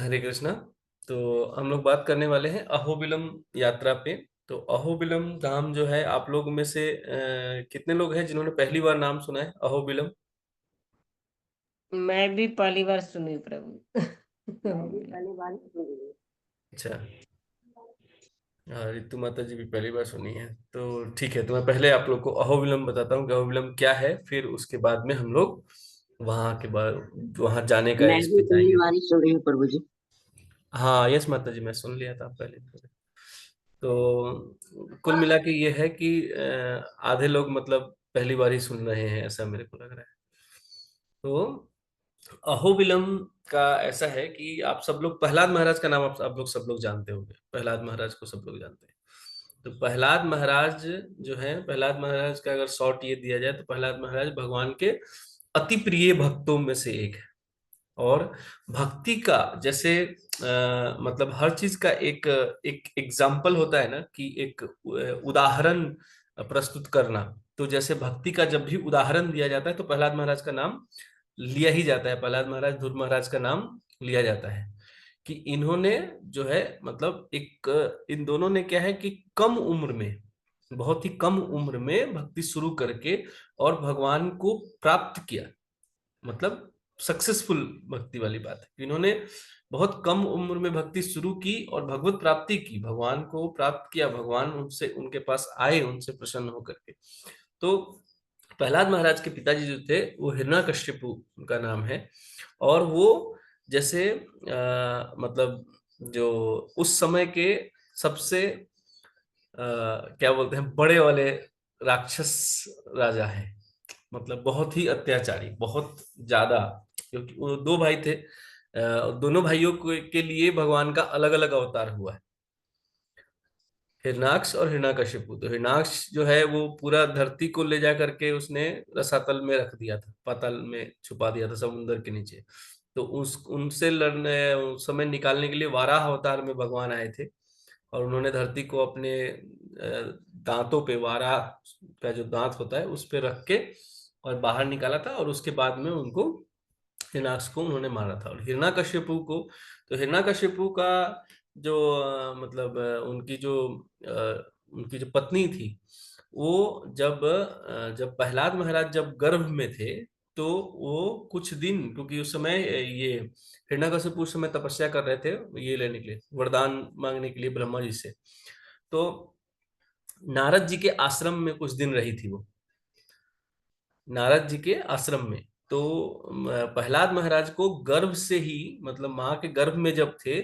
हरे कृष्णा। तो हम लोग बात करने वाले हैं अहोबिलम यात्रा पे। तो अहोबिलम धाम जो है, आप लोग में से कितने लोग हैं जिन्होंने पहली बार नाम सुना है अहोबिलम? मैं भी पहली बार सुनी प्रभु। मैं भी पहली बार सुन रही हूँ। अच्छा। रितु माता जी भी पहली बार सुनी है, तो ठीक है। तो मैं पहले आप लोग को अहोबिलम बताता हूँ कि अहोबिलम क्या है, फिर उसके बाद में हम लोग वहां के बाद वहां जाने का मैं इस भी पे पहली जाएंगे। बार ही सुन रही हूँ प्रभु जी। हाँ, यस माता जी, मैं सुन लिया था पहले। तो कुल मिला के ये है कि आधे लोग मतलब पहली बार ही सुन रहे हैं, ऐसा मेरे को लग रहा है। तो अहोबिलम का ऐसा है कि आप सब लोग प्रहलाद महाराज का नाम आप लोग सब लोग जानते होंगे। प्रहलाद महाराज को सब लोग जानते हैं। तो प्रहलाद महाराज जो है, प्रहलाद महाराज का अगर शॉर्ट ये दिया जाए तो प्रहलाद महाराज भगवान के अति प्रिय भक्तों में से एक है। और भक्ति का जैसे मतलब हर चीज का एक एक एग्जाम्पल होता है ना, कि एक उदाहरण प्रस्तुत करना। तो जैसे भक्ति का जब भी उदाहरण दिया जाता है तो प्रहलाद महाराज का नाम लिया ही जाता है, प्रहलाद महाराज ध्रुव महाराज का नाम लिया जाता है। कि इन्होंने जो है मतलब एक इन दोनों ने क्या है कि कम उम्र में, बहुत ही कम उम्र में भक्ति शुरू करके और भगवान को प्राप्त किया। मतलब सक्सेसफुल भक्ति वाली बात है कि इन्होंने बहुत कम उम्र में भक्ति शुरू की और भगवत प्राप्ति की, भगवान को प्राप्त किया, भगवान उनसे उनके पास आए, उनसे प्रसन्न होकर के। तो प्रहलाद महाराज के पिताजी जो थे वो हिरण्यकशिपु उनका नाम है। और वो जैसे मतलब जो उस समय के सबसे क्या बोलते हैं, बड़े वाले राक्षस राजा है। मतलब बहुत ही अत्याचारी, बहुत ज्यादा। क्योंकि वो दो भाई थे, दोनों भाइयों के लिए भगवान का अलग अलग अवतार हुआ है, हिरणाक्ष और हिरण्यकशिपु। तो हिरणाक्ष जो है वो पूरा धरती को ले जा करके उसने रसातल में रख दिया था, पाताल में छुपा दिया था समुद्र के नीचे। तो उस उनसे लड़ने, उस समय निकालने के लिए वाराह अवतार में भगवान आए थे। और उन्होंने धरती को अपने दांतों पे, वाराह का जो दांत होता है उस पे रख के और बाहर निकाला था। और उसके बाद में उनको, हिरणाक्ष को उन्होंने मारा था। और हिरण्यकशिपु को, तो हिरण्यकशिपु का जो मतलब उनकी जो पत्नी थी, वो जब प्रहलाद महाराज जब गर्भ में थे, तो वो कुछ दिन, क्योंकि उस समय ये हिरण्यकशिपु उस समय तपस्या कर रहे थे ये लेने के लिए, वरदान मांगने के लिए ब्रह्मा जी से। तो नारद जी के आश्रम में कुछ दिन रही थी वो, नारद जी के आश्रम में। तो प्रहलाद महाराज को गर्भ से ही, मतलब माँ के गर्भ में जब थे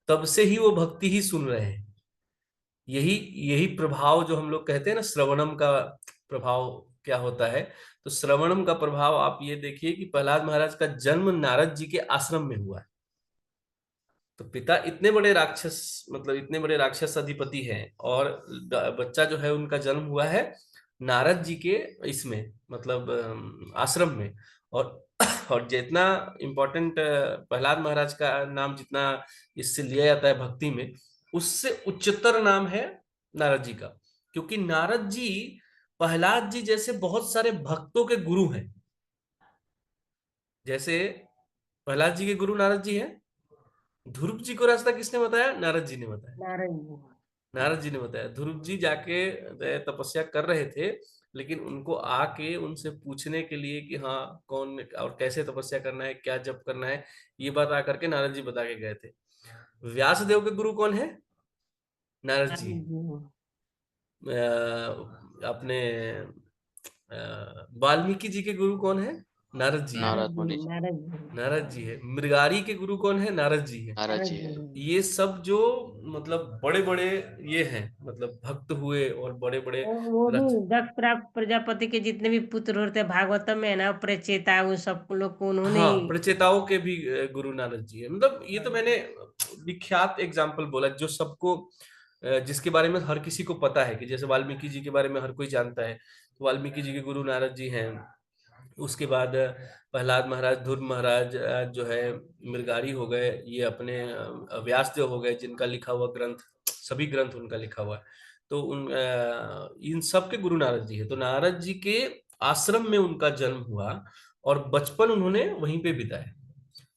तब से ही वो भक्ति ही सुन रहे हैं। यही यही प्रभाव जो हम लोग कहते हैं ना, श्रवणम का प्रभाव क्या होता है। तो श्रवणम का प्रभाव आप ये देखिए कि प्रहलाद महाराज का जन्म नारद जी के आश्रम में हुआ है। तो पिता इतने बड़े राक्षस, मतलब इतने बड़े राक्षस अधिपति हैं, और बच्चा जो है उनका जन्म हुआ है नारद जी के इसमें, मतलब आश्रम में। और और जितना इम्पोर्टेंट प्रहलाद महाराज का नाम जितना इससे लिया जाता है भक्ति में, उससे उच्चतर नाम है नारद जी का। क्योंकि नारद जी प्रहलाद जी जैसे बहुत सारे भक्तों के गुरु हैं। जैसे प्रहलाद जी के गुरु नारद जी हैं, ध्रुव जी को रास्ता किसने बताया? नारद जी ने बताया। नारायण। नारद जी ने बताया। ध्रुव जी जाके तपस्या कर रहे थे, लेकिन उनको आके उनसे पूछने के लिए कि हाँ कौन और कैसे तपस्या करना है, क्या जप करना है, ये बात आकर के नारद जी बता के गए थे। व्यास देव के गुरु कौन है? नारद जी। अपने वाल्मीकि जी के गुरु कौन है? नारद जी है। नारद नारद जी, मुनि जी। नारद जी, नारद जी है। मृगारी के गुरु कौन है? नारद जी है। नारद जी नारद है। जी। ये सब जो मतलब बड़े बड़े ये हैं, मतलब भक्त हुए और बड़े बड़े वो भी रच। दक्ष प्रजापति के जितने भी पुत्र होते हैं भागवतम में है ना, प्रचेता उन सब लोग को उन्होंने हाँ, ही। प्रचेताओं के भी गुरु नारद जी है। मतलब ये तो मैंने विख्यात एग्जाम्पल बोला जो सबको जिसके बारे में हर किसी को पता है, कि जैसे वाल्मीकि जी के बारे में हर कोई जानता है, तो वाल्मीकि जी के गुरु नारद जी हैं। उसके बाद प्रहलाद महाराज, ध्रुव महाराज जो है, मृगारी हो गए, ये अपने व्यासदेव हो गए, जिनका लिखा हुआ ग्रंथ, सभी ग्रंथ उनका लिखा हुआ है। तो इन सब के गुरु नारद जी है। तो नारद जी के आश्रम में उनका जन्म हुआ और बचपन उन्होंने वहीं पे बिताया।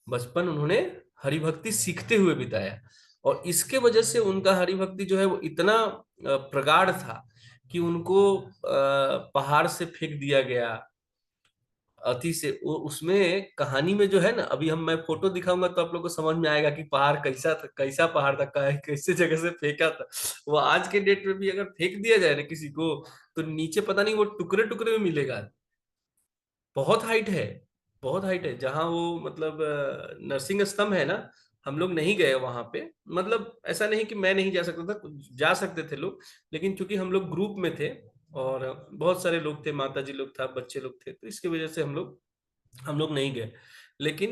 बचपन उन्होंने हरि भक्ति सीखते हुए बिताया, और इसके वजह से उनका हरि भक्ति जो है वो इतना प्रगाढ़ था कि उनको पहाड़ से फेंक दिया गया। अति से उसमें कहानी में जो है ना, अभी मैं फोटो दिखाऊंगा तो आप लोग को समझ में आएगा कि पहाड़ कैसा था, कैसा पहाड़ था, कैसे जगह से फेंका था। वो आज के डेट में भी अगर फेंक दिया जाए ना किसी को, तो नीचे पता नहीं वो टुकड़े टुकड़े में मिलेगा। बहुत हाइट है, बहुत हाइट है। जहाँ वो मतलब नरसिंह स्तंभ है ना, हम लोग नहीं गए वहां पे। मतलब ऐसा नहीं कि मैं नहीं जा सकता था, जा सकते थे लोग, लेकिन चूंकि हम लोग ग्रुप में थे और बहुत सारे लोग थे, माता जी लोग था, बच्चे लोग थे, तो इसकी वजह से हम लोग नहीं गए। लेकिन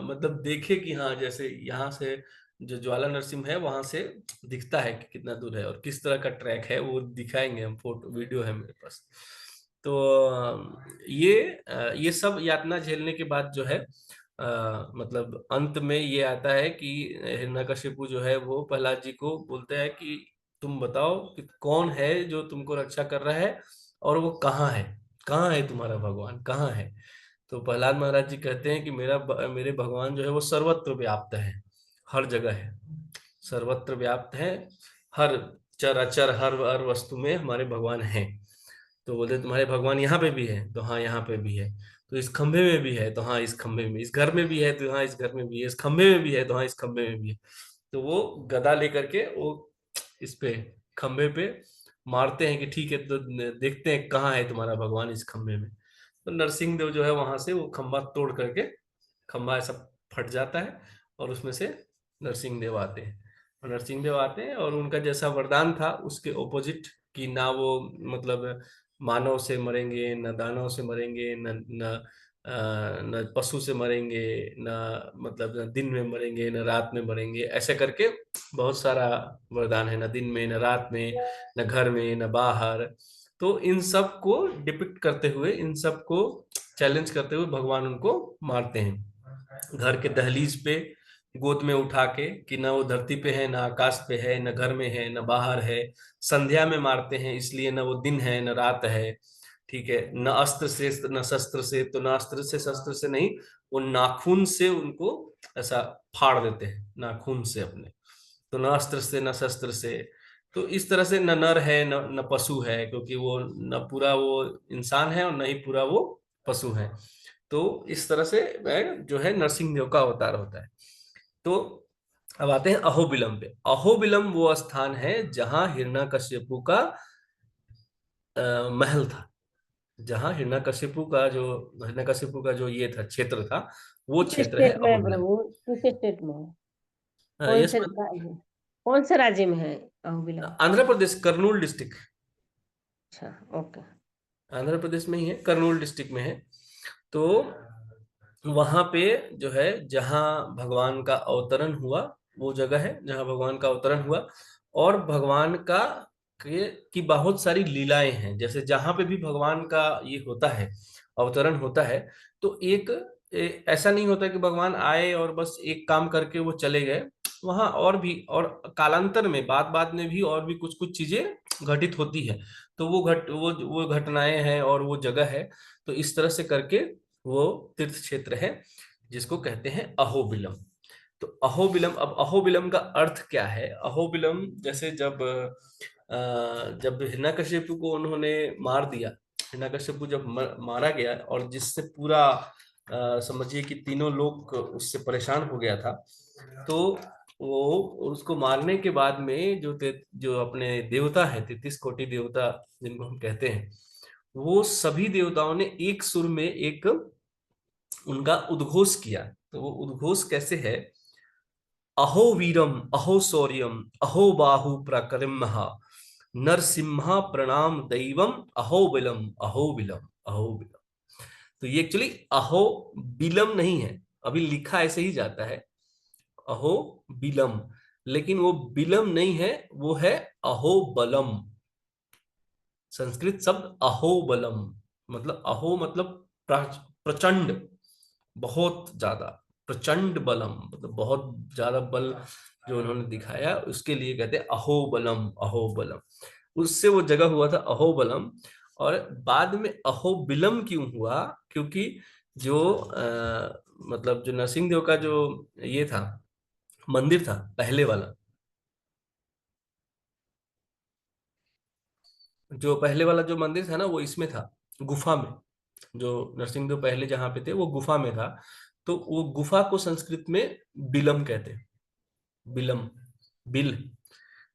मतलब देखे कि हाँ, जैसे यहाँ से जो ज्वाला नरसिंह है वहां से दिखता है कि कितना दूर है और किस तरह का ट्रैक है, वो दिखाएंगे हम, फोटो वीडियो है मेरे पास। तो ये सब यातना झेलने के बाद जो है मतलब अंत में ये आता है कि हिरण्यकशिपु जो है वो प्रहलाद जी को बोलते हैं कि तुम बताओ कि कौन है जो तुमको रक्षा कर रहा है, और वो कहाँ है तुम्हारा भगवान कहाँ है। तो प्रहलाद महाराज जी कहते हैं कि मेरे भगवान जो है वो सर्वत्र व्याप्त है, हर जगह है, सर्वत्र व्याप्त है, हर चर अचर हर वस्तु में हमारे भगवान हैं। तो बोले तुम्हारे भगवान यहाँ पे भी है, तो हाँ यहाँ पे भी है। तो इस खंभे में भी है, तो हाँ इस खंभे में, इस घर में भी है, तो हाँ इस घर में भी है, इस खंभे में भी है, तो हाँ इस खंभे में भी है। तो वो गदा लेकर के वो इस पे खंभे पे मारते हैं कि ठीक है, तो देखते हैं कहाँ है तुम्हारा भगवान इस खंभे में। तो नरसिंह देव जो है वहां से वो खंभा तोड़ करके, खंभा ऐसा फट जाता है और उसमें से नरसिंह देव आते हैं। और नरसिंह देव आते हैं और उनका जैसा वरदान था उसके ऑपोजिट, कि ना वो मतलब मानव से मरेंगे, न दानव से मरेंगे, न न न पशु से मरेंगे, न मतलब न दिन में मरेंगे न रात में मरेंगे, ऐसे करके बहुत सारा वरदान है, न दिन में न रात में, न घर में न बाहर। तो इन सब को डिपिक्ट करते हुए, इन सब को चैलेंज करते हुए भगवान उनको मारते हैं घर के दहलीज पे, गोद में उठा के, कि ना वो धरती पे है, ना आकाश पे है, न घर में है, न बाहर है। संध्या में मारते हैं, इसलिए न वो दिन है न रात है। ठीक है, न अस्त्र से न शस्त्र से, तो न अस्त्र से शस्त्र से नहीं, वो नाखून से उनको ऐसा फाड़ देते हैं, नाखून से अपने। तो न अस्त्र से न शस्त्र से। तो इस तरह से न नर है न पशु है, क्योंकि वो न पूरा वो इंसान है और न ही पूरा वो पशु है। तो इस तरह से वह जो है नरसिंह देव का अवतार होता है। तो अब आते हैं अहोबिलम पे। अहोबिलम वो स्थान है जहां हिरण्यकशिपु का महल था, जहां हिरण्यकशिपु का जो ये था, क्षेत्र था, वो किस क्षेत्र है स्टेट में है अहोबिलम। प्रभु, किस स्टेट में है? कौन यस, से राज्य, कौन से राज्य में है अहोबिलम? आंध्र प्रदेश, कर्नूल डिस्ट्रिक्ट। अच्छा, ओके। आंध्र प्रदेश में ही है, कर्नूल डिस्ट्रिक्ट में है। तो वहां पे जो है जहां भगवान का अवतरण हुआ, वो जगह है जहां भगवान का अवतरण हुआ। और भगवान का की बहुत सारी लीलाएं हैं, जैसे जहां पे भी भगवान का ये होता है, अवतरण होता है, तो ऐसा नहीं होता कि भगवान आए और बस एक काम करके वो चले गए। वहां और भी, और कालांतर में बाद बाद में भी और भी कुछ कुछ चीजें घटित होती है। तो वो घटनाएं हैं और वो जगह है। तो इस तरह से करके वो तीर्थ क्षेत्र है जिसको कहते हैं अहोबिलम। तो अहोबिलम, अब अहोबिलम का अर्थ क्या है? अहोबिलम जैसे जब हिरण्यकशिपु को उन्होंने मार दिया, हिरण्यकशिपु जब मारा गया, और जिससे पूरा समझिए कि तीनों लोग उससे परेशान हो गया था। तो वो उसको मारने के बाद में जो अपने देवता है, 33 कोटि देवता जिनको हम कहते हैं, वो सभी देवताओं ने एक सुर में एक उनका उद्घोष किया। तो वो उद्घोष कैसे है? अहो वीरम अहो शौर्यम अहो बाहु प्रकरिमः नरसिम्हा प्रणाम दैवम अहो बिलम अहो बिलम अहो बिलम। तो ये एक्चुअली अहो बिलम नहीं है, अभी लिखा ऐसे ही जाता है अहो बिलम, लेकिन वो बिलम नहीं है, वो है अहो बलम। संस्कृत शब्द अहो बलम, मतलब अहो मतलब प्रचंड, बहुत ज्यादा, प्रचंड बलम मतलब बहुत ज्यादा बल जो उन्होंने दिखाया, उसके लिए कहते हैं अहो बलम अहो बलम। उससे वो जगह हुआ था अहो बलम। और बाद में अहो बिलम क्यों हुआ? क्योंकि जो मतलब जो नरसिंह देव का जो ये था, मंदिर था पहले वाला, जो पहले वाला जो मंदिर था ना वो इसमें था, गुफा में। जो नरसिंह देव पहले जहाँ पे थे वो गुफा में था। तो वो गुफा को संस्कृत में बिलम कहते हैं, बिलम, बिल।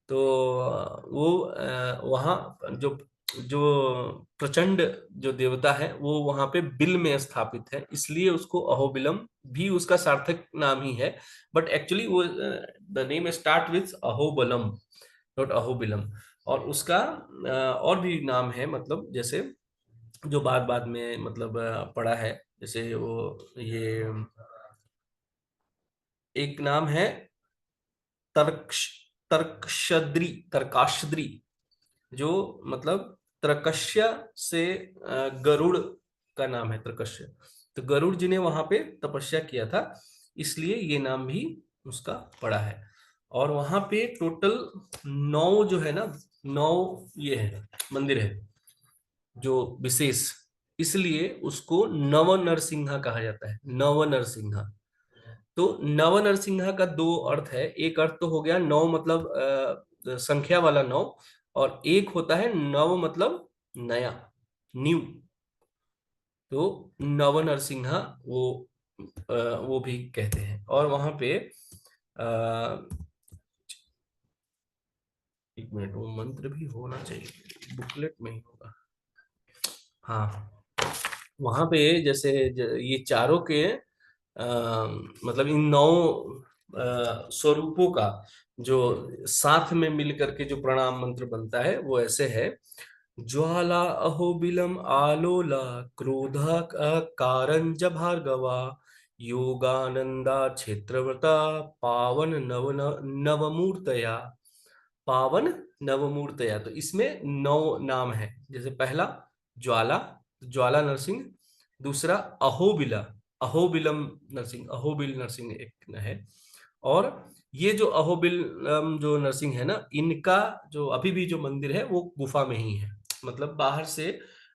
तो वहाँ जो जो प्रचंड जो देवता है वो वहां पे बिल में स्थापित है, इसलिए उसको अहोबिलम भी उसका सार्थक नाम ही है। बट एक्चुअली वो the name start with Ahobalam, not Ahobilam. और उसका और भी नाम है, मतलब जैसे जो बाद बाद में मतलब पड़ा है, जैसे वो ये एक नाम है तर्कश, तर्कशद्री, तर्काशद्री, जो मतलब त्रकश्य से गरुड़ का नाम है त्रकश्य। तो गरुड़ जी ने वहां पे तपस्या किया था, इसलिए ये नाम भी उसका पड़ा है। और वहां पे टोटल 9 जो है ना, 9 ये है मंदिर है जो विशेष, इसलिए उसको नव नरसिंहा कहा जाता है, नव नरसिंहा। तो नव नरसिंहा का दो अर्थ है, एक अर्थ तो हो गया नौ मतलब संख्या वाला नौ, और एक होता है नव मतलब नया, न्यू। तो नव नरसिंहा वो भी कहते हैं। और वहां पे एक मिनट, वो मंत्र भी होना चाहिए, बुकलेट में ही होगा। हाँ, वहां पे जैसे ये चारों के मतलब इन 9 स्वरूपों का जो साथ में मिल करके जो प्रणाम मंत्र बनता है वो ऐसे है। ज्वाला अहोबिलम आलोला, क्रोध कारंज भार्गवा, योगानंदा क्षेत्रव्रता, पावन नवमूर्तया, पावन नवमूर्तया। तो इसमें 9 नाम है। जैसे पहला ज्वाला, ज्वाला नरसिंह। दूसरा अहोबिला, अहोबिलम नरसिंह, अहोबिल नरसिंह एक है। और ये जो अहोबिल जो नरसिंह है ना, इनका जो अभी भी जो मंदिर है वो गुफा में ही है। मतलब बाहर से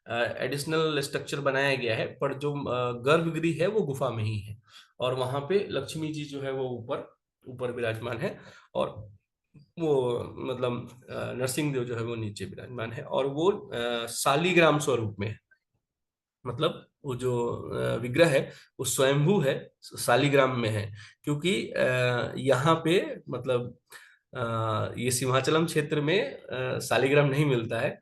एडिशनल स्ट्रक्चर बनाया गया है, पर जो गर्भगृह है वो गुफा में ही है। और वहां पे लक्ष्मी जी जो है वो ऊपर ऊपर विराजमान है। और वो मतलब नरसिंह देव जो है वो नीचे विराजमान है। और वो शालीग्राम स्वरूप में है। मतलब वो जो विग्रह है वो स्वयंभू है, शालीग्राम में है। क्योंकि यहाँ पे मतलब ये सिंहाचलम क्षेत्र में शालीग्राम नहीं मिलता है।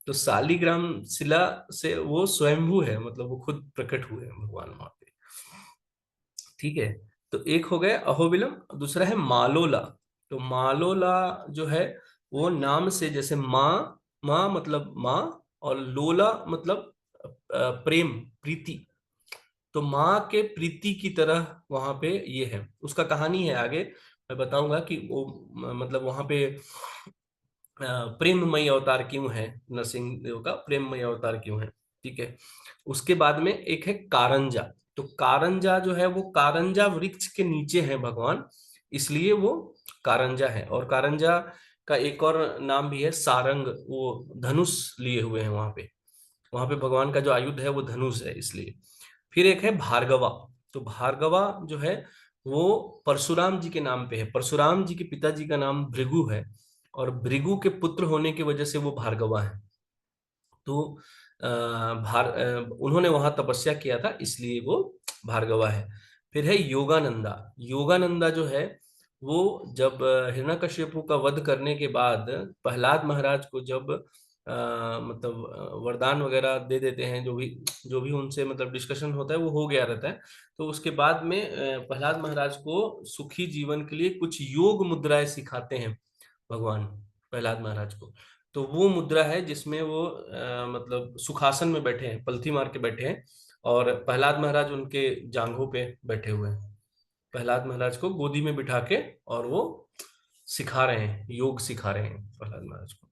तो शालीग्राम शिला से वो स्वयंभू है, मतलब वो खुद प्रकट हुए हैं भगवान वहां पे। ठीक है। तो एक हो गया अहोबिलम, दूसरा है मालोला। तो मालोला जो है वो नाम से, जैसे माँ, माँ मतलब माँ, और लोला मतलब प्रेम, प्रीति। तो माँ के प्रीति की तरह वहां पे ये है। उसका कहानी है आगे मैं बताऊंगा कि वो मतलब वहां पे प्रेममयी अवतार क्यों है, नरसिंह देव का प्रेममयी अवतार क्यों है। ठीक है। उसके बाद में एक है कारंजा। तो कारंजा जो है वो कारंजा वृक्ष के नीचे है भगवान, इसलिए वो कारंजा है। और कारंजा का एक और नाम भी है सारंग, वो धनुष लिए हुए हैं वहां पे। वहां पे भगवान का जो आयुध है वो धनुष है, इसलिए। फिर एक है भार्गवा। तो भार्गवा जो है वो परशुराम जी के नाम पे है। परशुराम जी के पिताजी का नाम भृगु है, और भृगु के पुत्र होने की वजह से वो भार्गवा है। तो उन्होंने वहां तपस्या किया था, इसलिए वो भार्गवा है। फिर है योगानंदा। योगानंदा जो है वो जब हिरण्यकश्यपु का वध करने के बाद प्रहलाद महाराज को जब मतलब वरदान वगैरह दे देते हैं, जो भी उनसे मतलब डिस्कशन होता है वो हो गया रहता है। तो उसके बाद में प्रहलाद महाराज को सुखी जीवन के लिए कुछ योग मुद्राएं सिखाते हैं भगवान, प्रहलाद महाराज को। तो वो मुद्रा है जिसमें वो मतलब सुखासन में बैठे हैं, पलथी मार के बैठे हैं, और प्रहलाद महाराज उनके जांघों पे बैठे हुए हैं। प्रहलाद महाराज को गोदी में बिठा के और वो सिखा रहे हैं, योग सिखा रहे हैं प्रहलाद महाराज को।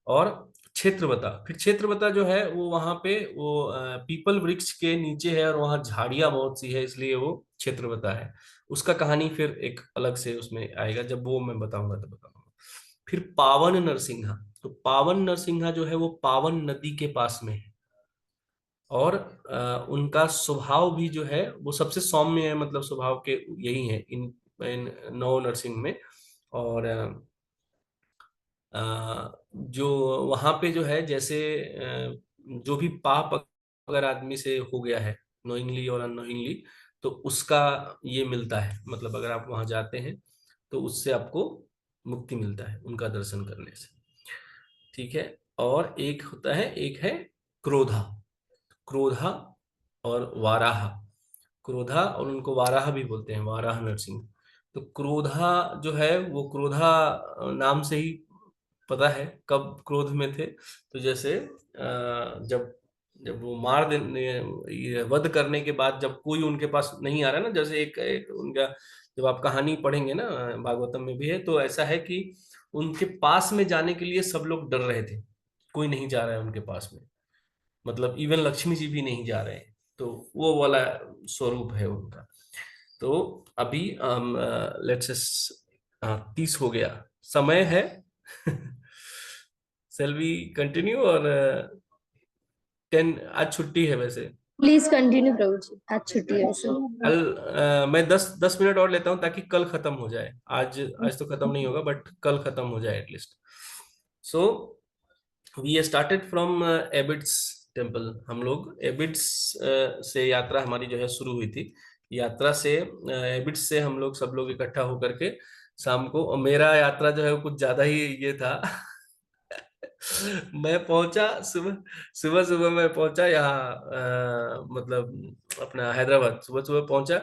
और क्षेत्रवता, फिर क्षेत्रवता जो है वो वहां पे वो पीपल वृक्ष के नीचे है, और वहां झाड़ियां बहुत सी है, इसलिए वो क्षेत्रवता है। उसका कहानी फिर एक अलग से उसमें आएगा, जब वो मैं बताऊंगा तब बताऊंगा। फिर पावन नरसिंहा। तो पावन नरसिंहा जो है वो पावन नदी के पास में है। और उनका स्वभाव भी जो है वो सबसे सौम्य है, मतलब स्वभाव के यही है इन नौ नरसिंह में। और जो वहां पे जो है, जैसे जो भी पाप अगर आदमी से हो गया है नोइंगली और अननोइंगली, तो उसका ये मिलता है, मतलब अगर आप वहां जाते हैं तो उससे आपको मुक्ति मिलता है उनका दर्शन करने से। ठीक है। और एक होता है, एक है क्रोधा। क्रोधा और वाराह। क्रोधा, और उनको वाराह भी बोलते हैं, वाराह नरसिंह। तो क्रोधा जो है वो क्रोधा नाम से ही पता है कब क्रोध में थे। तो जैसे जब जब वो मार देने, ये वध करने के बाद जब कोई उनके पास नहीं आ रहा ना, जैसे एक उनका, जब आप कहानी पढ़ेंगे ना, भागवतम में भी है, तो ऐसा है कि उनके पास में जाने के लिए सब लोग डर रहे थे, कोई नहीं जा रहा है उनके पास में, मतलब इवन लक्ष्मी जी भी नहीं जा रहे हैं। तो वो वाला स्वरूप है उनका। तो अभी लेट्स 30 हो गया, समय है। सेल वी कंटिन्यू, और 10, आज छुट्टी है वैसे। प्लीज कंटिन्यू प्रभु जी, आज छुट्टी है वैसे। कल मैं 10 मिनट और लेता हूँ ताकि कल खत्म हो जाए। आज तो खत्म नहीं होगा, बट कल खत्म हो जाए at least. So we started from एबिट्स टेम्पल। हम लोग एबिट्स से यात्रा हमारी जो है शुरू हुई थी। यात्रा से एबिट्स से हम लोग सब लोग इकट्ठा होकर के शाम को, और मेरा यात्रा जो है वो कुछ ज्यादा ही ये था। मैं पहुंचा सुबह, सुबह सुबह मैं पहुंचा यहाँ, मतलब अपना हैदराबाद सुबह सुबह पहुंचा।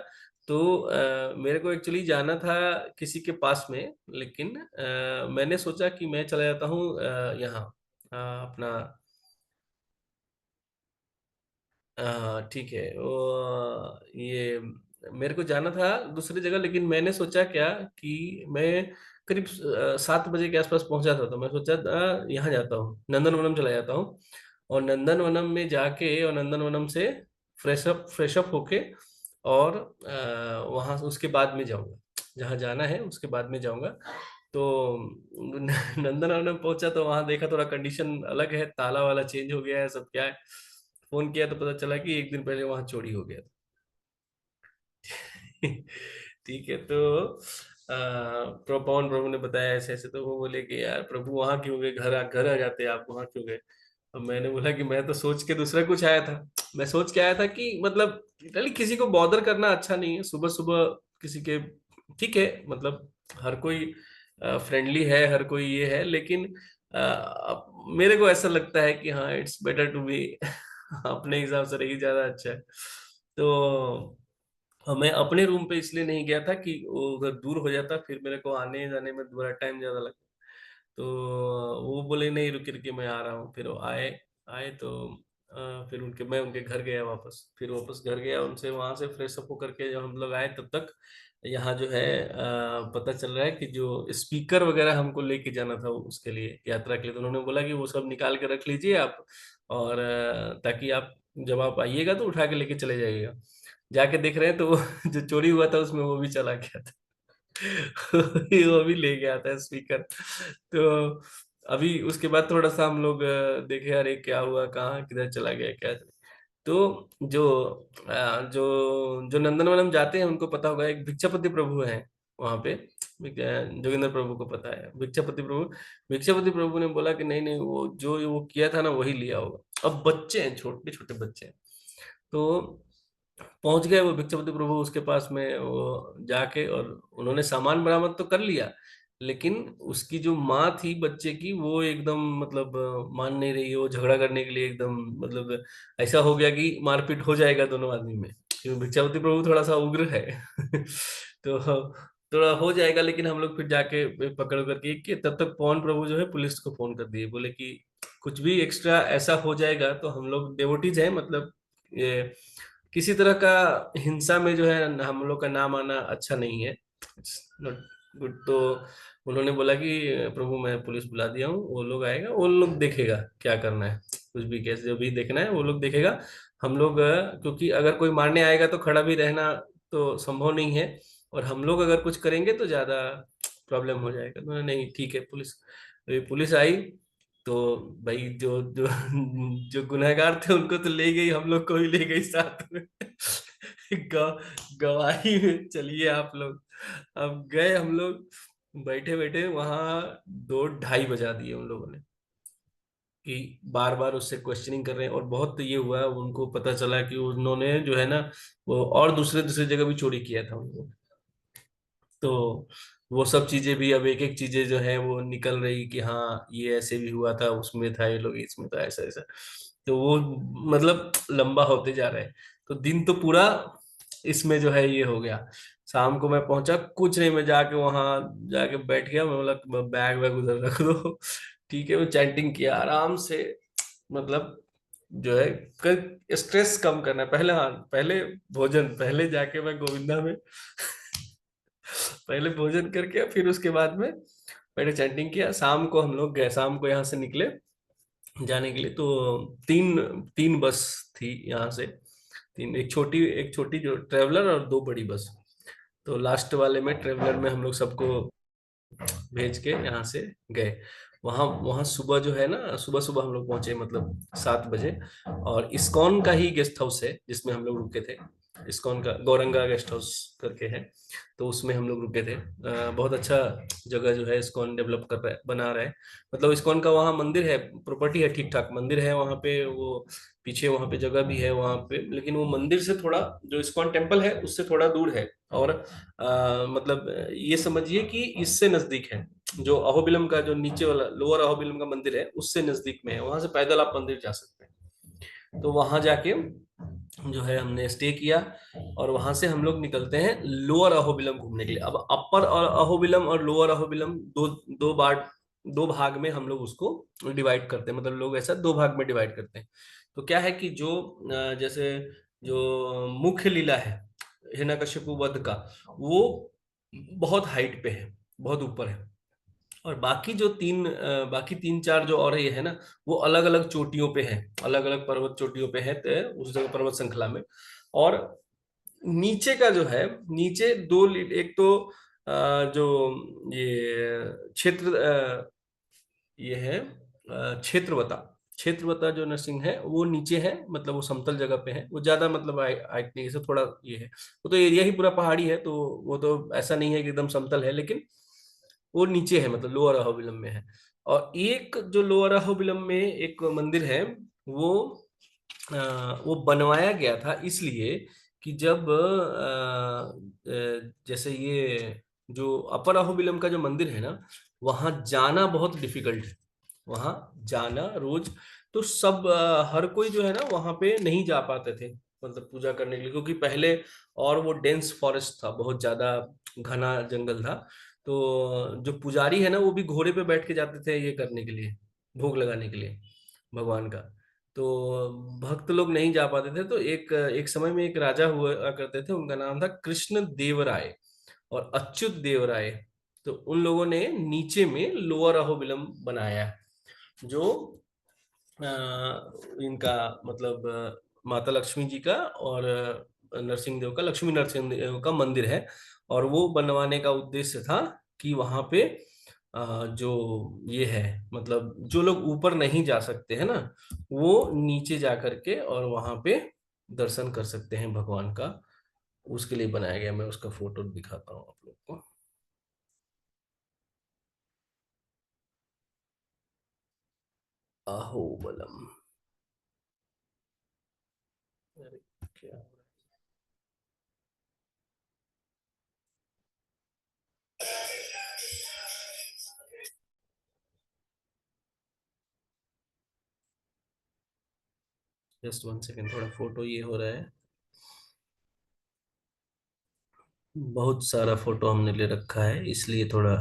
तो मेरे को एक्चुअली जाना था किसी के पास में, लेकिन मैंने सोचा कि मैं चला जाता हूँ यहाँ, अपना, ठीक है ये मेरे को जाना था दूसरी जगह, लेकिन मैंने सोचा क्या कि मैं करीब 7 बजे के आसपास पहुंचा था, तो मैं सोचा यहाँ जाता हूँ, नंदनवनम चला जाता हूँ। और नंदनवनम में जाके, और नंदनवनम से फ्रेश अप होके, और वहां उसके बाद में जाऊंगा जहाँ जाना है, उसके बाद में जाऊंगा। तो नंदनवनम पहुंचा तो वहां देखा थोड़ा कंडीशन अलग है, ताला वाला चेंज हो गया है, सब क्या है। फोन किया तो पता चला कि एक दिन पहले वहां चोरी हो गया था। ठीक है। तो पवन प्रभु ने बताया ऐसे ऐसे, तो वो बोले कि यार प्रभु वहां क्यों गए, घर आ जाते, आप वहां क्यों गए। अब मैंने बोला कि मैं तो सोच के दूसरा कुछ आया था। मैं सोच के आया था कि मतलब लिटरली किसी को बॉदर करना अच्छा नहीं है सुबह सुबह किसी के। ठीक है, मतलब हर कोई फ्रेंडली है, हर कोई ये है, लेकिन मेरे को ऐसा लगता है कि हाँ, इट्स बेटर टू बी अपने हिसाब से रही ज्यादा अच्छा है। तो मैं अपने रूम पे इसलिए नहीं गया था कि वो उधर दूर हो जाता, फिर मेरे को आने जाने में बड़ा टाइम ज्यादा लगता। तो वो बोले नहीं, रुके रुके मैं आ रहा हूँ। फिर वो आए आए तो फिर मैं उनके घर गया वापस, फिर वापस घर गया उनसे, वहां से फ्रेश अप होकर के जब हम लोग आए तब तक यहाँ जो है पता चल रहा है कि जो स्पीकर वगैरह हमको लेके जाना था उसके लिए, यात्रा के लिए, तो उन्होंने बोला कि वो सब निकाल के रख लीजिए आप, और ताकि आप जब आप आइएगा तो उठा के लेके चले जाइएगा। जाके देख रहे हैं तो वो जो चोरी हुआ था उसमें वो भी चला गया था। वो भी ले गया था स्पीकर। तो अभी उसके बाद थोड़ा सा हम लोग देखे, अरे क्या हुआ, कहाँ किधर चला गया क्या। तो जो जो नंदनवनम जाते हैं उनको पता होगा, एक भिक्षापति प्रभु है वहां पे। जोगिंदर प्रभु को पता है भिक्षापति प्रभु। भिक्षापति प्रभु ने बोला कि नहीं नहीं, वो जो वो किया था ना वही लिया होगा। अब बच्चे हैं, छोटे छोटे बच्चे हैं। तो पहुंच गए वो भिक्षापति प्रभु उसके पास में, वो जाके, और उन्होंने सामान बरामद तो कर लिया, लेकिन उसकी जो माँ थी बच्चे की, वो एकदम मतलब मान नहीं रही है, वो झगड़ा करने के लिए एकदम, मतलब ऐसा हो गया कि मारपीट हो जाएगा दोनों आदमी में, क्योंकि भिक्षापति प्रभु थोड़ा सा उग्र है। तो थोड़ा हो जाएगा, लेकिन हम लोग फिर जाके पकड़ करके कि तब तक पवन प्रभु जो है पुलिस को फोन कर दिए, बोले कि कुछ भी एक्स्ट्रा ऐसा हो जाएगा तो हम लोग डेवोटीज हैं, मतलब ये किसी तरह का हिंसा में जो है हम लोग का नाम आना अच्छा नहीं है, नॉट गुड। तो उन्होंने बोला कि प्रभु मैं पुलिस बुला दिया हूँ, वो लोग आएगा, वो लोग देखेगा क्या करना है, कुछ भी कैसे जो भी देखना है वो लोग देखेगा। हम लोग क्योंकि अगर कोई मारने आएगा तो खड़ा भी रहना तो संभव नहीं है, और हम लोग अगर कुछ करेंगे तो ज्यादा प्रॉब्लम हो जाएगा। तो नहीं, ठीक है, पुलिस, पुलिस आई। तो भाई जो जो जो गुनहगार थे उनको तो ले गई, हम लोग को भी ले गई साथ में। गवाही में चलिए आप लोग। अब गए हम लोग, बैठे बैठे वहां 2 ढाई बजा दिए उन लोगों ने, कि बार बार उससे क्वेश्चनिंग कर रहे हैं। और बहुत ये हुआ, उनको पता चला कि उन्होंने जो है ना, वो और दूसरे दूसरे जगह भी चोरी किया था उनको। तो वो सब चीजें भी, अब एक एक चीजें जो है वो निकल रही कि हाँ ये ऐसे भी हुआ था, उसमें था ये लोग, इसमें था ऐसा ऐसा। तो वो मतलब लंबा होते जा रहा है। तो दिन तो पूरा इसमें जो है ये हो गया। शाम को मैं पहुंचा, कुछ नहीं, मैं जाके वहां जाके बैठ गया, मैं बोला बैग वैग उधर रख दो। ठीक है, वो चैंटिंग किया आराम से। मतलब जो है, स्ट्रेस कम करना है पहले। हाँ, पहले भोजन, पहले जाके मैं गोविंदा में पहले भोजन करके फिर उसके बाद में पहले चैंटिंग किया। शाम को हम लोग गए, शाम को यहाँ से निकले जाने के लिए। तो तीन तीन बस थी यहाँ से, तीन, एक छोटी जो ट्रेवलर और 2 बड़ी बस। तो लास्ट वाले में, ट्रेवलर में हम लोग सबको भेज के यहाँ से गए। वहाँ वहाँ सुबह जो है ना, सुबह सुबह हम लोग पहुंचे, मतलब 7 बजे। और इस्कॉन का ही गेस्ट हाउस है जिसमें हम लोग रुके थे। इस्कॉन का गौरंगा गेस्ट हाउस करके है, तो उसमें हम लोग रुके थे। बहुत अच्छा जगह जो है इस्कॉन डेवलप कर रहा है, बना रहा है। मतलब इस्कॉन का वहाँ मंदिर है, प्रॉपर्टी है, ठीक ठाक मंदिर है वहाँ पे। वो पीछे वहाँ पे जगह भी है वहाँ पे, लेकिन वो मंदिर से थोड़ा, जो इस्कॉन टेम्पल है उससे थोड़ा दूर है। और मतलब ये समझिए कि इससे नजदीक है, जो अहोबिलम का जो नीचे वाला लोअर अहोबिलम का मंदिर है उससे नजदीक में है। वहां से पैदल आप मंदिर जा सकते हैं। तो वहां जाके जो है हमने स्टे किया। और वहां से हम लोग निकलते हैं लोअर अहोबिलम घूमने के लिए। अब अपर और अहोबिलम और लोअर अहोबिलम दो दो भाग में हम लोग उसको डिवाइड करते हैं। मतलब लोग ऐसा 2 भाग में डिवाइड करते हैं। तो क्या है कि जो जैसे जो मुख्य लीला है हिरण्यकशिपु वध का, वो बहुत हाइट पे है, बहुत ऊपर है। और बाकी 3 4 जो और ये है ना, वो अलग अलग चोटियों पे है, अलग अलग पर्वत चोटियों पे है, तो उस जगह पर्वत श्रृंखला में। और नीचे का जो है, नीचे एक तो जो ये क्षेत्र ये है क्षेत्रवता। क्षेत्रवता जो नरसिंह है वो नीचे है, मतलब वो समतल जगह पे है। वो ज्यादा मतलब हाइट नहीं है, इससे थोड़ा ये है। वो तो एरिया ही पूरा पहाड़ी है, तो वो तो ऐसा नहीं है कि एकदम समतल है, लेकिन वो नीचे है, मतलब लोअर अहोबिलम में है। और एक जो लोअर अहोबिलम में एक मंदिर है, वो वो बनवाया गया था इसलिए कि जब जैसे ये जो अपर अहोबिलम का जो मंदिर है ना, वहां जाना बहुत डिफिकल्ट है। वहां जाना रोज, तो सब हर कोई जो है ना वहां पे नहीं जा पाते थे, मतलब पूजा करने के लिए, क्योंकि पहले और वो डेंस फॉरेस्ट था, बहुत ज्यादा घना जंगल था। तो जो पुजारी है ना, वो भी घोड़े पे बैठ के जाते थे ये करने के लिए, भोग लगाने के लिए भगवान का। तो भक्त लोग नहीं जा पाते थे। तो एक एक समय में एक राजा हुआ करते थे, उनका नाम था कृष्ण देव राय और अच्युत देव राय। तो उन लोगों ने नीचे में लोअर अहोबिलम बनाया है, जो इनका मतलब माता लक्ष्मी जी का और नरसिंह देव का, लक्ष्मी नरसिंह देव का मंदिर है। और वो बनवाने का उद्देश्य था कि वहां पे जो ये है, मतलब जो लोग ऊपर नहीं जा सकते हैं ना, वो नीचे जा करके और वहां पे दर्शन कर सकते हैं भगवान का। उसके लिए बनाया गया। मैं उसका फोटो दिखाता हूँ आप लोग को। अहोबलम। अरे क्या, 1 सेकेंड, थोड़ा फोटो ये हो रहा है। बहुत सारा फोटो हमने ले रखा है, इसलिए थोड़ा।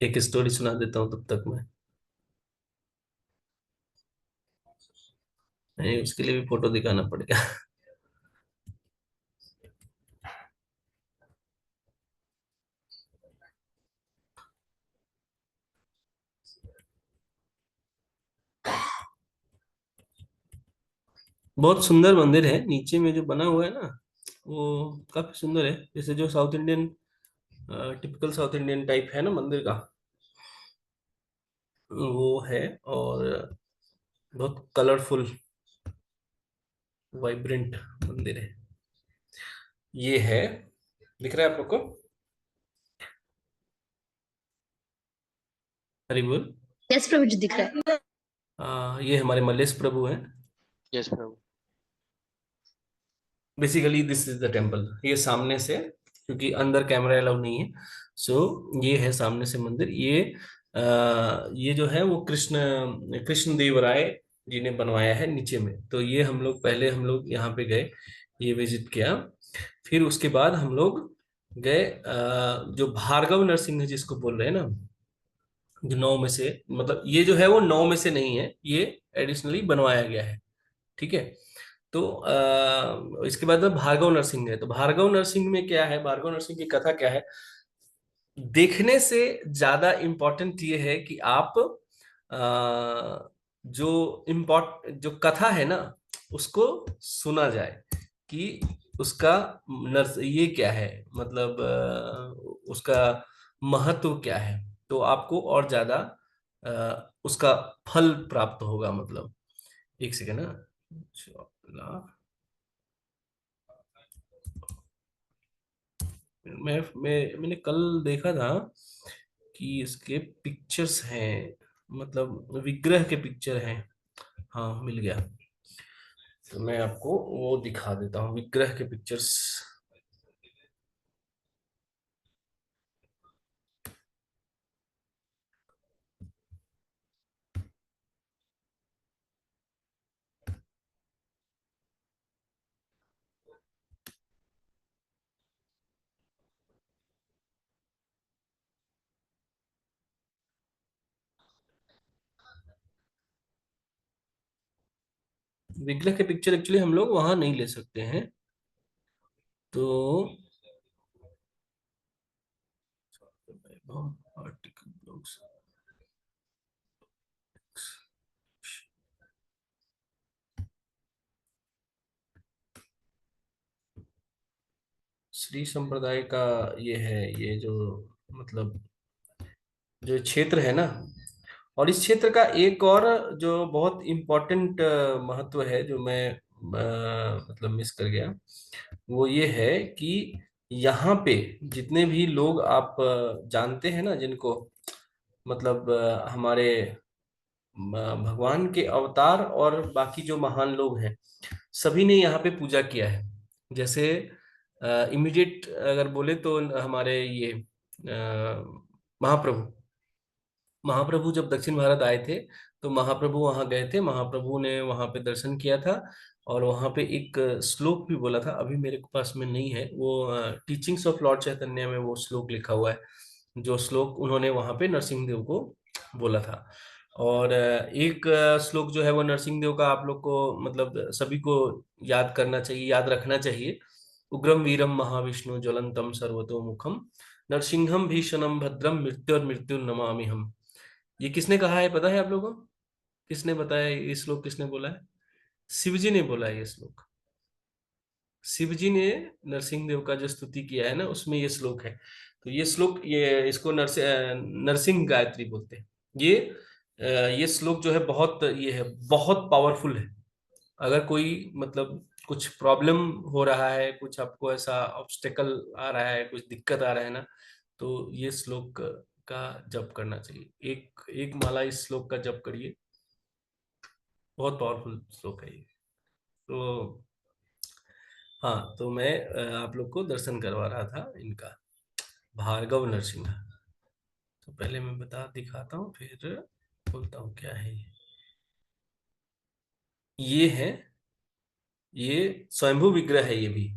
एक स्टोरी सुना देता हूँ तब तक मैं। नहीं, उसके लिए भी फोटो दिखाना पड़ेगा। बहुत सुंदर मंदिर है। नीचे में जो बना हुआ है ना, वो काफी सुंदर है, जैसे जो south Indian, typical south Indian type है ना मंदिर का, वो है। और बहुत कलरफुल, वाइब्रेंट मंदिर है ये है। दिख रहा है आप लोग को? हरी बोल। यस प्रभु जी, दिख रहा है। ये हमारे मल्लेश प्रभु हैं। Yes Prabhu. Basically this is the temple, ये सामने से, क्योंकि अंदर कैमरा अलाउ नहीं है, सो ये है सामने से मंदिर। ये जो है वो कृष्ण देव राय जी ने बनवाया है नीचे में। तो ये हम लोग यहाँ पे गए, ये विजिट किया। फिर उसके बाद हम लोग गए, जो भार्गव नरसिंह जिसको बोल रहे हैं ना, जो 9 में से, मतलब ये जो है वो 9 में से नहीं है, ये एडिशनली बनवाया गया है। ठीक है। तो इसके बाद में भार्गव नरसिंह है। तो भार्गव नरसिंह में क्या है, भार्गव नरसिंह की कथा क्या है, देखने से ज्यादा इम्पोर्टेंट ये है कि आप जो कथा है ना, उसको सुना जाए कि उसका नर्स ये क्या है, मतलब उसका महत्व क्या है। तो आपको और ज्यादा उसका फल प्राप्त होगा। मतलब एक सेकेंड ना, मैंने कल देखा था कि इसके पिक्चर्स हैं, मतलब विग्रह के पिक्चर हैं। हाँ, मिल गया। तो मैं आपको वो दिखा देता हूँ, विग्रह के पिक्चर्स। विग्रह के पिक्चर एक्चुअली हम लोग वहां नहीं ले सकते हैं, तो आर्टिकल ब्लॉग्स, श्री संप्रदाय का ये है, ये जो मतलब जो क्षेत्र है ना, और इस क्षेत्र का एक और जो बहुत इम्पोर्टेंट महत्व है, जो मैं मतलब मिस कर गया, वो ये है कि यहाँ पे जितने भी लोग आप जानते हैं ना, जिनको मतलब हमारे भगवान के अवतार और बाकी जो महान लोग हैं, सभी ने यहाँ पे पूजा किया है। जैसे इमीडिएट अगर बोले तो हमारे ये महाप्रभु महाप्रभु जब दक्षिण भारत आए थे, तो महाप्रभु वहां गए थे, महाप्रभु ने वहां पे दर्शन किया था। और वहां पे एक श्लोक भी बोला था, अभी मेरे पास में नहीं है वो, टीचिंग्स ऑफ लॉर्ड चैतन्य में वो श्लोक लिखा हुआ है, जो श्लोक उन्होंने वहां पे नरसिंह देव को बोला था। और एक श्लोक जो है वो नरसिंह देव का आप लोग को मतलब सभी को याद करना चाहिए, याद रखना चाहिए। उग्रम वीरम महाविष्णु ज्वलंतम सर्वतोमुखम नरसिंहम भीषणम भद्रम मृत्यु नमामि हम। ये किसने कहा है पता है आप लोगों को? किसने बताया ये श्लोक, किसने बोला है? शिव जी ने बोला है ये श्लोक। शिव जी ने नरसिंह देव का जो स्तुति किया है ना, उसमें ये श्लोक है। तो ये श्लोक, ये इसको नरसिंह गायत्री बोलते हैं। ये श्लोक जो है बहुत, ये है बहुत पावरफुल है। अगर कोई मतलब कुछ प्रॉब्लम हो रहा है, कुछ आपको ऐसा ऑब्स्टेकल आ रहा है, कुछ दिक्कत आ रहा है ना, तो ये श्लोक का जप करना चाहिए। एक एक माला इस श्लोक का जप करिए, बहुत पावरफुल श्लोक है ये। तो हाँ, तो मैं आप लोग को दर्शन करवा रहा था इनका, भार्गव नरसिंह। तो पहले मैं दिखाता हूँ, फिर बोलता हूँ क्या है ये है, ये स्वयंभू विग्रह है। ये भी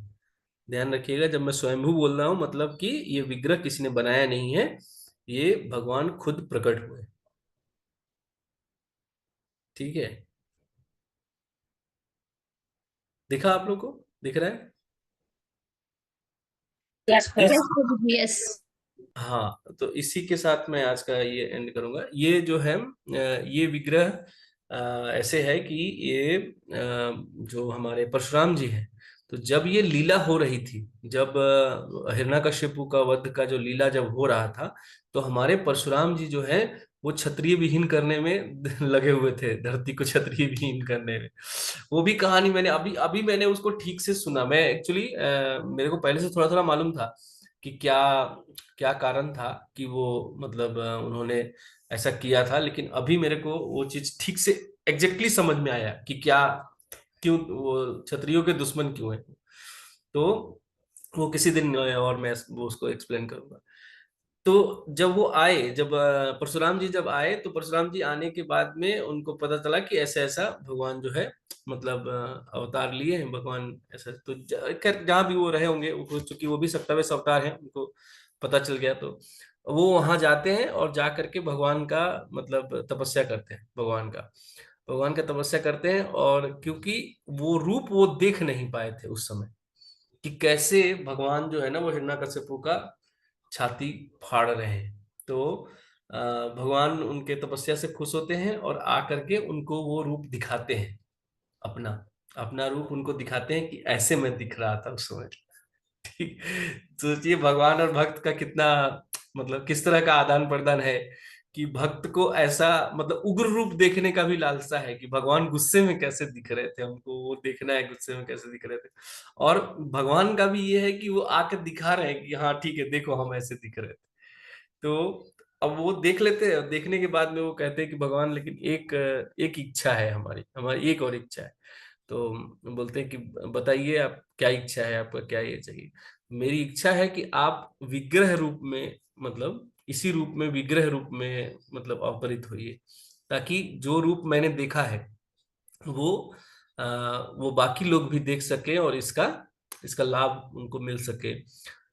ध्यान रखिएगा, जब मैं स्वयंभू बोल रहा हूँ, मतलब कि ये विग्रह किसी ने बनाया नहीं है, ये भगवान खुद प्रकट हुए। ठीक है, दिखा आप लोग को? दिख रहा है? यस यस प्रभु। प्रभु जी, यस। हाँ, तो इसी के साथ मैं आज का ये एंड करूंगा। ये जो है ये विग्रह ऐसे है कि ये जो हमारे परशुराम जी हैं, तो जब ये लीला हो रही थी, जब हिरण्यकशिपु का वध का जो लीला जब हो रहा था, तो हमारे परशुराम जी जो है वो क्षत्रिय विहीन करने में लगे हुए थे, धरती को क्षत्रिय विहीन करने में। वो भी कहानी मैंने अभी अभी मैंने उसको ठीक से सुना। मैं एक्चुअली मेरे को पहले से थोड़ा थोड़ा मालूम था कि क्या क्या कारण था कि वो मतलब उन्होंने ऐसा किया था, लेकिन अभी मेरे को वो चीज ठीक से एग्जैक्टली समझ में आया कि क्या, क्यों वो क्षत्रियों के दुश्मन क्यों है। तो वो किसी दिन और मैं वो उसको एक्सप्लेन करूंगा। तो जब वो आए, जब परशुराम जी जब आए, तो परशुराम जी आने के बाद में उनको पता चला कि ऐसा ऐसा भगवान जो है मतलब अवतार लिए हैं भगवान, ऐसा। तो खैर जहाँ भी वो रहे होंगे, चूंकि वो भी सत्तावेश अवतार हैं, उनको पता चल गया, तो वो वहां जाते हैं और जा करके भगवान का मतलब तपस्या करते हैं, भगवान का तपस्या करते हैं। और क्योंकि वो रूप वो देख नहीं पाए थे उस समय कि कैसे भगवान जो है ना वो हिरण्यकशिपु का छाती फाड़ रहे हैं, तो भगवान उनके तपस्या से खुश होते हैं और आकर के उनको वो रूप दिखाते हैं, अपना अपना रूप उनको दिखाते हैं कि ऐसे मैं दिख रहा था उस समय। ठीक। सोचिए भगवान और भक्त का कितना मतलब किस तरह का आदान प्रदान है, कि भक्त को ऐसा मतलब उग्र रूप देखने का भी लालसा है कि भगवान गुस्से में कैसे दिख रहे थे, हमको वो देखना है गुस्से में कैसे दिख रहे थे। और भगवान का भी ये है कि वो आकर दिखा रहे हैं कि हाँ ठीक है, देखो हम ऐसे दिख रहे थे। तो अब वो देख लेते हैं, देखने के बाद में वो कहते हैं कि भगवान लेकिन एक एक इच्छा है, हमारी हमारी एक और इच्छा है। तो बोलते हैं कि बताइए आप क्या इच्छा है, आपका क्या ये चाहिए। मेरी इच्छा है कि आप विग्रह रूप में मतलब इसी रूप में विग्रह रूप में मतलब अवतरित होइए, ताकि जो रूप मैंने देखा है वो वो बाकी लोग भी देख सके और इसका इसका लाभ उनको मिल सके।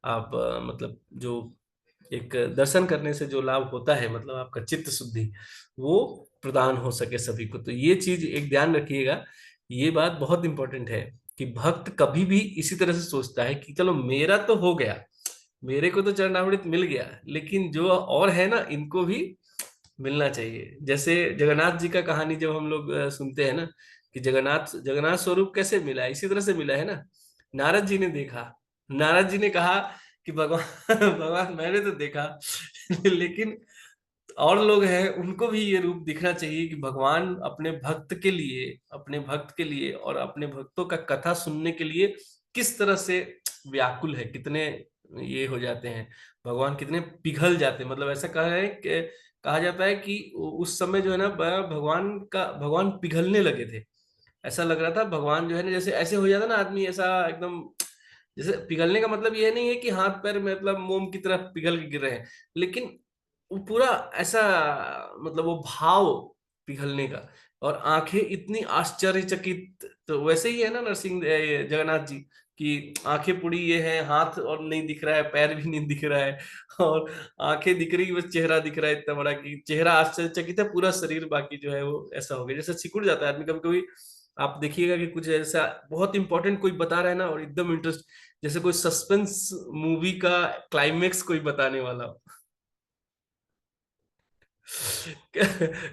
आप मतलब जो एक दर्शन करने से जो लाभ होता है, मतलब आपका चित्त शुद्धि वो प्रदान हो सके सभी को। तो ये चीज एक ध्यान रखिएगा, ये बात बहुत इंपॉर्टेंट है कि भक्त कभी भी इसी तरह से सोचता है कि चलो मेरा तो हो गया, मेरे को तो चरणामृत मिल गया, लेकिन जो और है ना इनको भी मिलना चाहिए। जैसे जगन्नाथ जी का कहानी जब हम लोग सुनते हैं ना कि जगन्नाथ जगन्नाथ स्वरूप कैसे मिला, इसी तरह से मिला है ना। नारद जी ने देखा, नारद जी ने कहा कि भगवान भगवान मैंने तो देखा लेकिन और लोग हैं उनको भी ये रूप दिखना चाहिए कि भगवान अपने भक्त के लिए और अपने भक्तों का कथा सुनने के लिए किस तरह से व्याकुल है, कितने ये हो जाते हैं, भगवान कितने पिघल जाते हैं। मतलब ऐसा कहा जाता है कि उस समय जो है ना भगवान पिघलने लगे थे। ऐसा लग रहा था भगवान जो है ना जैसे ऐसे हो जाता ना आदमी, ऐसा एकदम जैसे पिघलने का मतलब ये नहीं है कि हाथ पैर में मतलब मोम की तरह पिघल के गिर रहे हैं, लेकिन वो पूरा ऐसा मतलब वो भाव पिघलने का, और आंखें इतनी आश्चर्यचकित। तो वैसे ही है ना नरसिंह ये जगन्नाथ जी की आंखें पुड़ी ये है, हाथ और नहीं दिख रहा है, पैर भी नहीं दिख रहा है, और आंखें दिख रही बस चेहरा दिख रहा है इतना बड़ा कि चेहरा आश्चर्यचकित है, पूरा शरीर बाकी जो है वो ऐसा हो गया जैसे सिकुड़ जाता है आदमी कभी कभी। आप देखिएगा कि कुछ ऐसा बहुत इंपॉर्टेंट कोई बता रहा है ना और एकदम इंटरेस्ट, जैसे कोई सस्पेंस मूवी का क्लाइमेक्स कोई बताने वाला हो।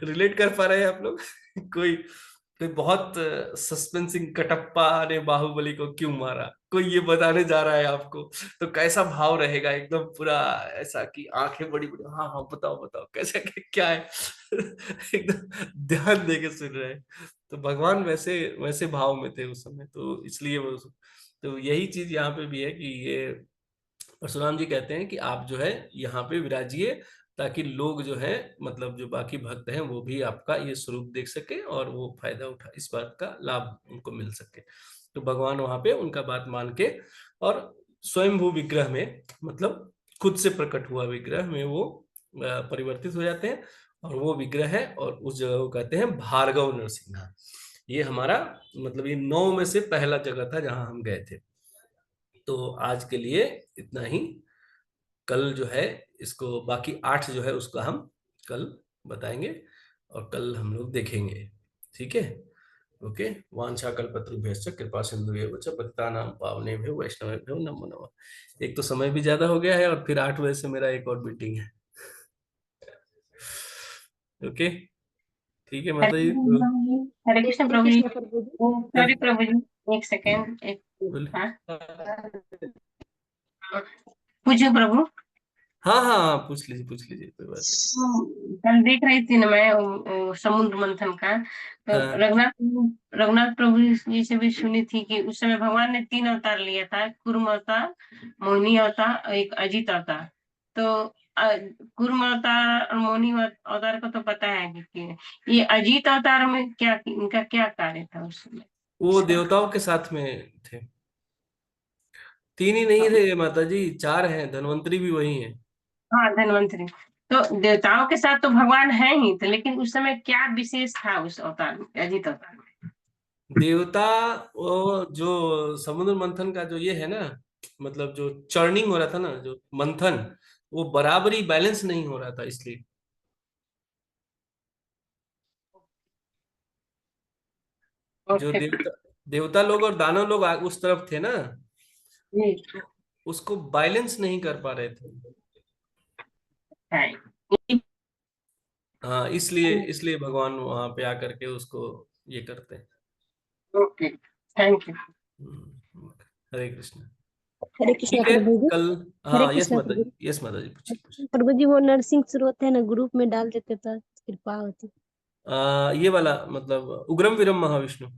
रिलेट कर पा रहे हैं आप लोग? कोई कोई बहुत सस्पेंसिंग कटप्पा ने बाहुबली को क्यों मारा, कोई ये बताने जा रहा है आपको, तो कैसा भाव रहेगा एकदम पूरा ऐसा कि आंखें बड़ी बड़ी, हाँ हाँ बताओ बताओ कैसे क्या है एकदम ध्यान दे के सुन रहे हैं। तो भगवान वैसे वैसे भाव में थे उस समय, तो इसलिए वो, तो यही चीज यहाँ पे भी है कि ये परशुराम जी कहते हैं कि आप जो है यहाँ पे विराजिए, ताकि लोग जो है मतलब जो बाकी भक्त हैं वो भी आपका ये स्वरूप देख सके और वो फायदा उठा, इस बात का लाभ उनको मिल सके। तो भगवान वहां पे उनका बात मान के और स्वयंभू विग्रह में मतलब खुद से प्रकट हुआ विग्रह में वो परिवर्तित हो जाते हैं, और वो विग्रह है और उस जगह को कहते हैं भार्गव नरसिंहा। ये हमारा मतलब ये 9 में से पहला जगह था जहां हम गए थे। तो आज के लिए इतना ही। कल जो है इसको बाकी 8 जो है उसका हम कल बताएंगे और कल हम लोग देखेंगे। ठीक है, ओके। वांछा कल्पतरुभ्यश्च कृपा सिंधुभ्येव च पतितानां पावनेभ्यो वैष्णवेभ्यो नमो नमः। एक तो समय भी ज्यादा हो गया है और फिर 8 बजे से मेरा एक और मीटिंग है। ओके। ठीक है माता जी। हरे कृष्ण हरे प्रभु जी। कृष्ण प्रभु जी। सॉरी प्रभु जी, एक सेकेंड, एक बोले। हाँ, पूछो प्रभु। हाँ हाँ हाँ, पूछ लीजिए कोई बात कल देख रही थी ना मैं समुद्र मंथन का, तो नहीं। हाँ रघुनाथ रघुनाथ प्रभु जी से भी सुनी थी कि उस समय भगवान ने 3 अवतार लिया था, कूर्म अवतार, मोहिनी अवतार और एक अजित अवतार। तो कूर्म अवतार और मोहिनी अवतार का तो पता है कि ये अजित अवतार में क्या, इनका क्या कार्य था उस समय वो इसका? देवताओं के साथ में थे। 3 ही नहीं थे माता जी, 4 हैं, धन्वंतरी भी वही है। हाँ, धन्वंतरी। तो देवताओं के साथ तो भगवान है ही थे, लेकिन उस समय क्या विशेष था उस अवतार में, अजित अवतार में? देवता, वो जो समुद्र मंथन का जो ये है ना, मतलब जो चर्निंग हो रहा था ना, जो मंथन, वो बराबरी बैलेंस नहीं हो रहा था, इसलिए जो ओके। देवता देवता लोग और दानव लोग उस तरफ थे ना, जी। तो उसको बैलेंस नहीं कर पा रहे थे। है। हाँ, इसलिए इसलिए भगवान वहां पे आकर के उसको ये करते हैं। Okay, thank you. Hare Krishna. Hare Krishna ठीक है। प्रभु जी। कल। हरे हाँ, यस कृष्ण माता प्रभु जी, यस माता जी, पूछिए पूछिए। जी। प्रभु जी वो नरसिंह शुरू होते हैं ना, ग्रुप में डाल देते तो कृपा होती। ये वाला मतलब उग्रम वीरम महाविष्णु,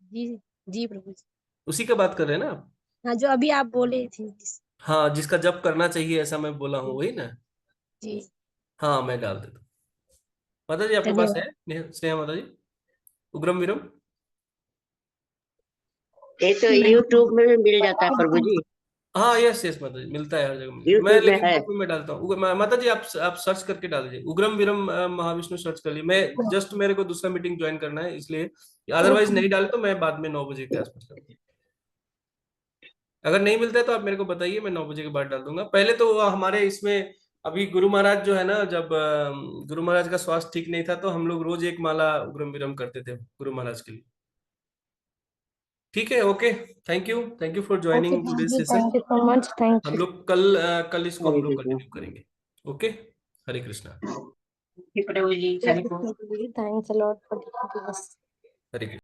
जी जी प्रभु जी। उसी का बात कर रहे हैं ना आप? हाँ, जो अभी आप बोले थे हाँ, जिसका जप करना चाहिए ऐसा मैं बोला हूँ, वही ना? जी। हाँ, मैं डाल देता हूँ। माता जी आपके पास है धन्यवाद। स्नेहा माता जी, उग्रम वीरम? ये तो यूट्यूब में भी मिल जाता है प्रभु जी। हाँ, यस यस माता जी, मिलता है, हर जगह मिलता है। मैं यूट्यूब में लेकिन है। ग्रुप में मैं डालता हूँ। माता जी आप सर्च करके डाल दीजिए, उग्रम वीरम महाविष्णु सर्च कर लीजिए। मैं जस्ट, मेरे को दूसरा मीटिंग ज्वाइन करना है इसलिए, अदरवाइज नहीं डाले तो मैं बाद में 9 बजे के आसपास डालूंगा। अगर नहीं मिलता है तो आप मेरे को बताइए, मैं 9 बजे के बाद डाल दूंगा। पहले तो वो हमारे इसमें, अभी गुरु महाराज जो है ना, जब गुरु महाराज का स्वास्थ्य ठीक नहीं था तो हम लोग रोज एक माला उग्रम विरम करते थे गुरु महाराज के लिए। ठीक है, okay. Thank you for okay joining Prabhu today ji, session. Thank you so much, thank हम यू। लोग कल इसको हम हरे लोग कृष्ण। कंटिन्यू करेंगे। Okay. Hare Krishna. Prabhu ji, Hare Krishna Prabhu ji, thanks a lot for this. Hare Krishna.